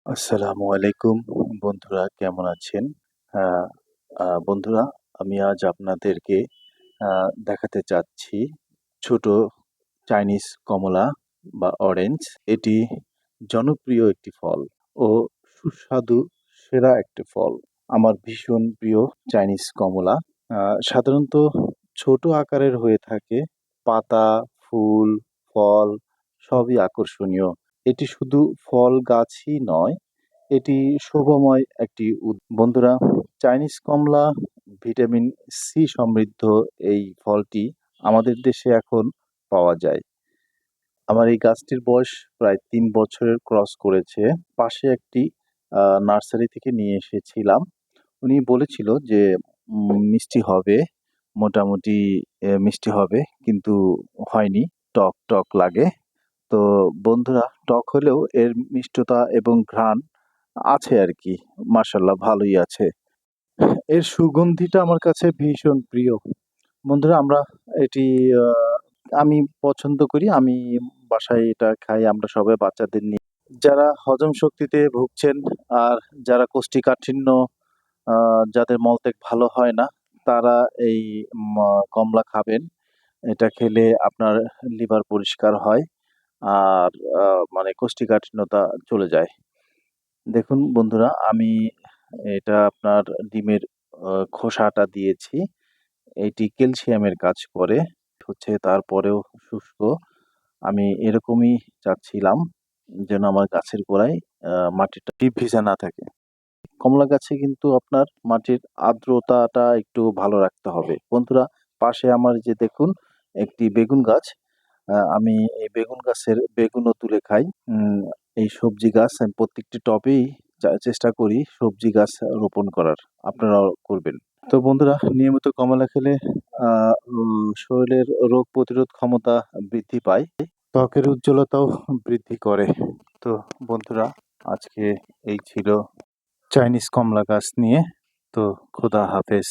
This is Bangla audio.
আসসালামু আলাইকুম বন্ধুরা, কেমন আছেন? আহ, বন্ধুরা, আমি আজ আপনাদেরকে দেখাতে চাচ্ছি ছোট চাইনিজ কমলা বা অরেঞ্জ। এটি জনপ্রিয় একটি ফল ও সুস্বাদু সেরা একটি ফল। আমার ভীষণ প্রিয় চাইনিজ কমলা। সাধারণত ছোট আকারের হয়ে থাকে। পাতা, ফুল, ফল সবই আকর্ষণীয়। এটি শুধু ফল গাছই নয়, এটি শোভাময় একটি বন্ধুরা, চাইনিজ কমলা ভিটামিন সি সমৃদ্ধ। এই ফলটি আমাদের দেশে এখন পাওয়া যায়। আমার এই গাছটির বয়স প্রায় ৩ বছরের ক্রস করেছে। পাশে একটি নার্সারি থেকে নিয়ে এসেছিলাম। উনি বলেছিল যে মিষ্টি হবে, মোটামুটি মিষ্টি হবে, কিন্তু হয়নি। টক টক লাগে। তো বন্ধুরা, টক হলেও এর মিষ্টতা এবং ঘ্রাণ আছে আর কি। মাশাল্লাহ, ভালোই আছে। এর সুগন্ধিটা আমার কাছে ভীষণ প্রিয়। বন্ধুরা, আমরা এটি আমি পছন্দ করি। আমি বাসায় এটা খাই, আমরা সবাই বাচ্চাদের নিয়ে। যারা হজম শক্তিতে ভুগছেন আর যারা কোষ্ঠীকাঠিন্য, যাদের মলত্যাগ ভালো হয় না, তারা এই কমলা খাবেন। এটা খেলে আপনার লিভার পরিষ্কার হয় আর মানে কোষ্ঠীকাঠিন্যতা চলে যায়। দেখুন বন্ধুরা, আমি এটা আপনার ডিমের খোসাটা দিয়েছি। এটি ক্যালসিয়ামের কাজ করে। তারপরেও শুষ্ক। আমি এরকমই চাচ্ছিলাম যেন আমার গাছের গোড়ায় মাটিটা ডিপ ভিজা না থাকে। কমলা গাছে কিন্তু আপনার মাটির আর্দ্রতাটা একটু ভালো রাখতে হবে। বন্ধুরা, পাশে আমার যে দেখুন একটি বেগুন গাছ। আমি এই বেগুন গাছের বেগুনও তুলে খাই। এই সবজি গাছ আমি প্রত্যেকটি টবেই চেষ্টা করি সবজি গাছ রোপণ করার। আপনারাও করবেন। তো বন্ধুরা, নিয়মিত কমলা খেলে শরীরের রোগ প্রতিরোধ ক্ষমতা বৃদ্ধি পায়, ত্বকের উজ্জ্বলতাও বৃদ্ধি করে। তো বন্ধুরা, আজকে এই ছিল চাইনিজ কমলা গাছ নিয়ে। তো খোদা হাফেজ।